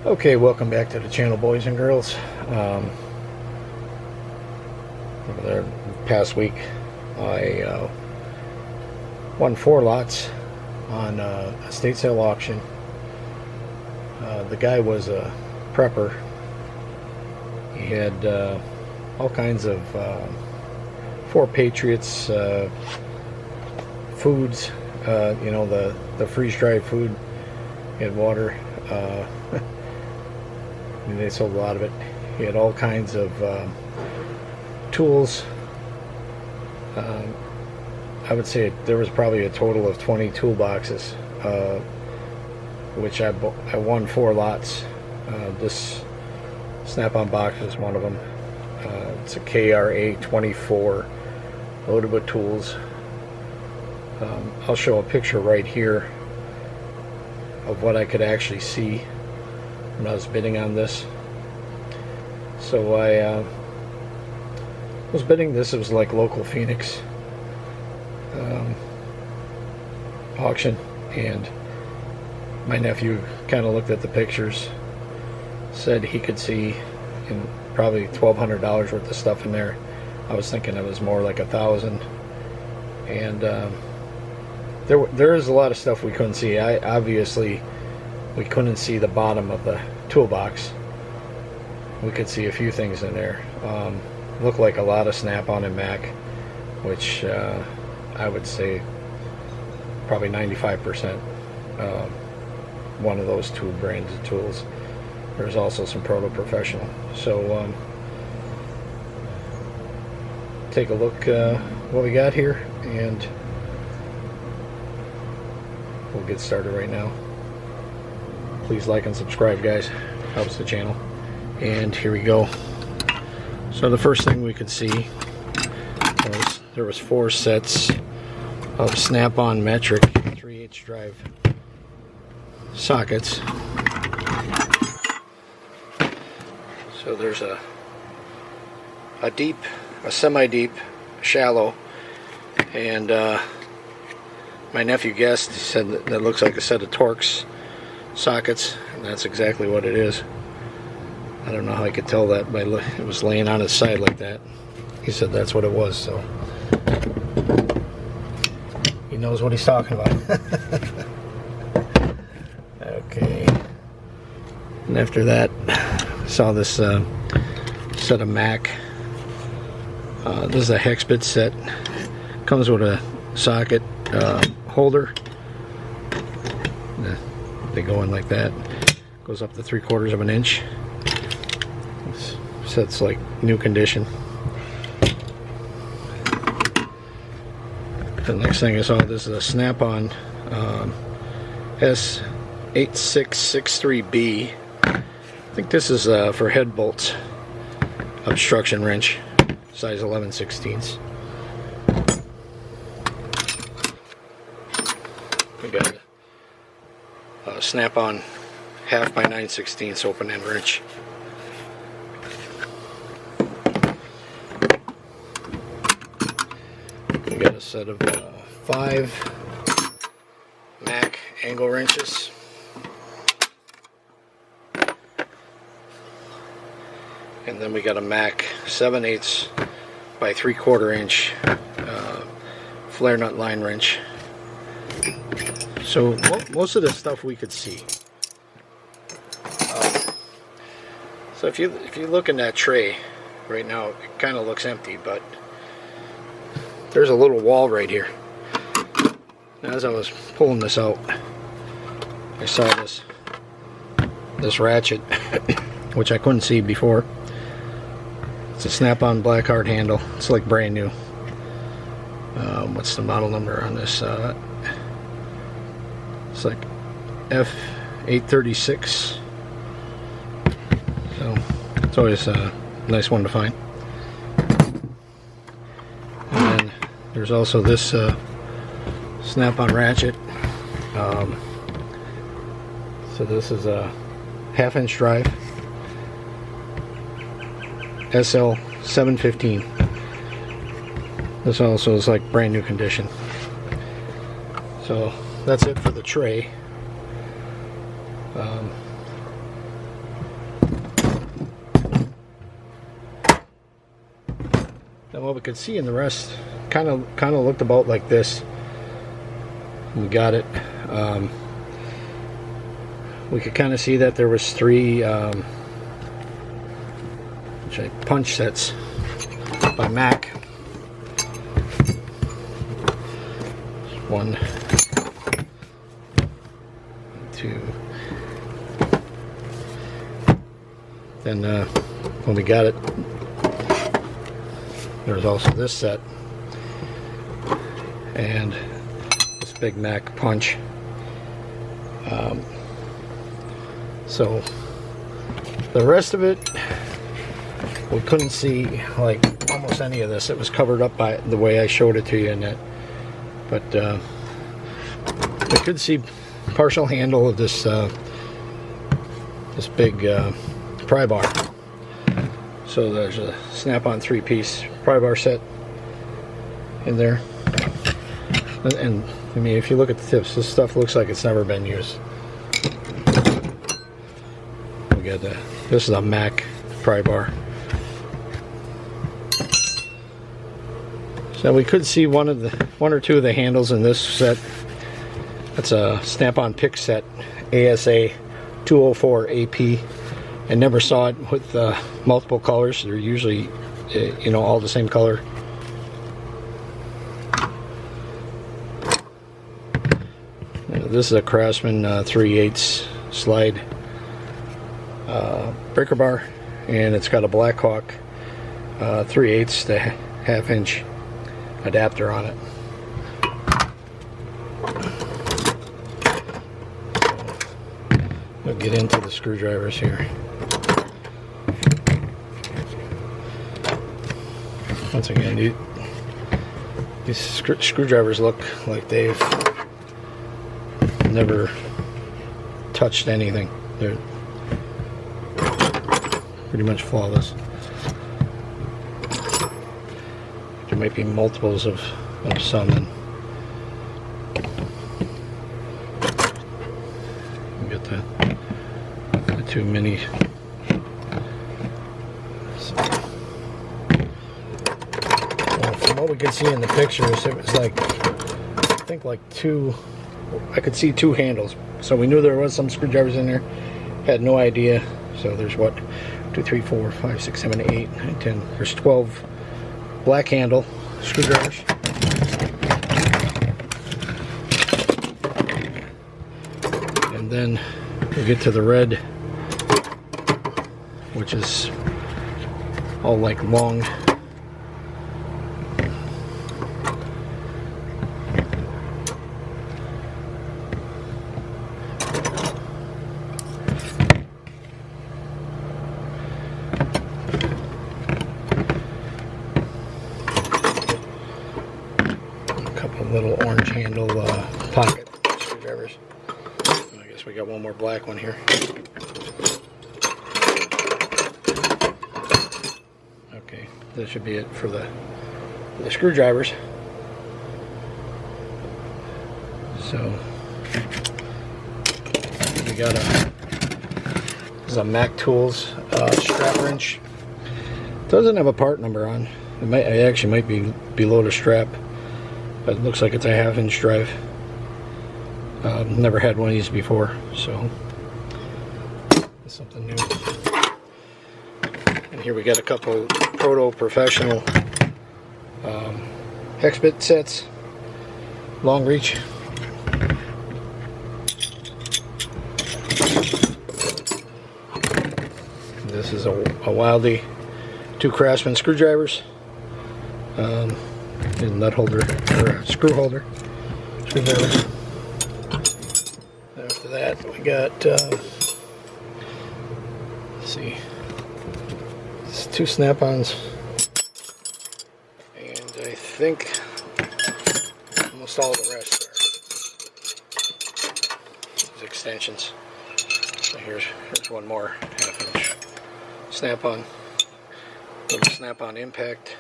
Okay, welcome back to the channel, boys and girls. Over there, past week, I won 4 lots on a estate sale auction. The guy was a prepper. He had all kinds of 4 Patriots foods, you know, the freeze-dried food. He had water. And they sold a lot of it. He had all kinds of tools. I would say there was probably a total of 20 toolboxes, which I won 4 lots. This snap-on box is one of them. It's a KRA24 loaded with tools. I'll show a picture right here of what I could actually see when I was bidding on this. So I was bidding this. It was like local Phoenix auction, and my nephew kind of looked at the pictures, said he could see in probably $1,200 worth of stuff in there. I was thinking it was more like $1,000, and there is a lot of stuff we couldn't see. Obviously we couldn't see the bottom of the toolbox. We could see a few things in there. Looked like a lot of Snap-on and Mac, which I would say probably 95% one of those 2 brands of tools. There's also some Proto Professional. So take a look what we got here, and we'll get started right now. Please like and subscribe, guys. Helps the channel. And here we go. So the first thing we could see was there was 4 sets of Snap-on metric 3/8 drive sockets. So there's a deep, a semi-deep, shallow, and my nephew guessed. He said that looks like a set of Torx sockets, and that's exactly what it is. I don't know how I could tell that by it was laying on its side like that. He said that's what it was, so he knows what he's talking about. Okay, and after that, I saw this set of Mac. This is a hex bit set. Comes with a socket holder. They go in like that. Goes up to 3/4 of an inch. This set's like new condition. The next thing I saw, this is a Snap-on S8663B. I think this is for head bolts. Obstruction wrench, size 11/16. We got a Snap-on 1/2 by 9/16 open end wrench. We got a set of 5 Mac angle wrenches. And then we got a Mac 7/8 by 3/4 inch flare nut line wrench. So most of the stuff we could see. So if you look in that tray right now, it kind of looks empty, but there's a little wall right here. As I was pulling this out, I saw this ratchet, which I couldn't see before. It's a Snap-on black hard handle. It's like brand new. What's the model number on this? It's like F836. So it's always a nice one to find. And then there's also this Snap-on ratchet. So this is a 1/2 inch drive, SL715. This also is like brand new condition. So that's it for the tray. Then what we could see in the rest kind of looked about like this. We got it. We could kind of see that there was 3 punch sets by Mac. 1, 2. Then when we got it, there's also this set and this big Mac punch. So the rest of it, we couldn't see like almost any of this. It was covered up by the way I showed it to you in that. But we could see partial handle of this this big pry bar. So there's a snap-on 3-piece pry bar set in there. And I mean, if you look at the tips, this stuff looks like it's never been used. We got this is a Mac pry bar. So we could see one or two of the handles in this set. That's a snap-on pick set, ASA 204 AP. I never saw it with multiple colors. They're usually, you know, all the same color. This is a Craftsman 3/8 slide breaker bar, and it's got a Blackhawk 3/8 to 1/2 inch adapter on it. We'll get into the screwdrivers here. Once again, these screwdrivers look like they've never touched anything. They're pretty much flawless. There might be multiples of some. And we got the 2 mini. So, well, from what we could see in the pictures, it was like, I think like 2. I could see 2 handles, so we knew there was some screwdrivers in there. Had no idea. So there's what, 2, 3, 4, 5, 6, 7, 8, 9, 10. There's 12 black handle screwdrivers. And then we get to the red, which is all like long. Little orange handle pocket screwdrivers. I guess we got one more black one here. Okay, that should be it for the screwdrivers. So we got this is a Mac Tools strap wrench. Doesn't have a part number on. It actually might be below the strap. But it looks like it's a 1/2 inch drive. Never had one of these before, so it's something new. And here we got a couple proto professional hex bit sets, long reach. This is a Wildy 2 Craftsman screwdrivers. Nut holder or screw holder screwdriver. After that, we got let's see, it's 2 snap-ons, and I think almost all of the rest are these extensions. So here's one more 1/2 inch snap-on, little snap-on impact.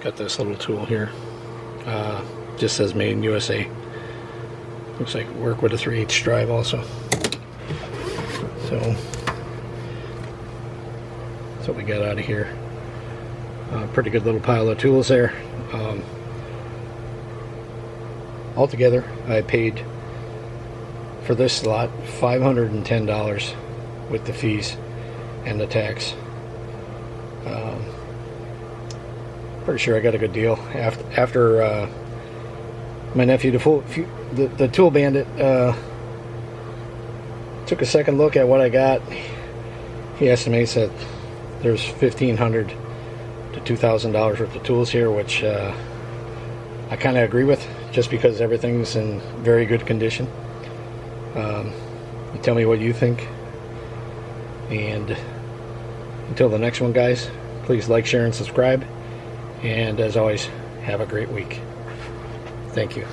Got this little tool here. Just says made in USA. Looks like work with a 3/8 drive also. So That's what we got out of here. Pretty good little pile of tools there. Altogether, I paid for this lot $510 with the fees and the tax. Pretty sure I got a good deal. After my nephew, the tool bandit, took a second look at what I got. He estimates that there's $1,500 to $2,000 worth of tools here, which I kind of agree with, just because everything's in very good condition. You tell me what you think. And until the next one, guys, please like, share, and subscribe. And as always, have a great week. Thank you.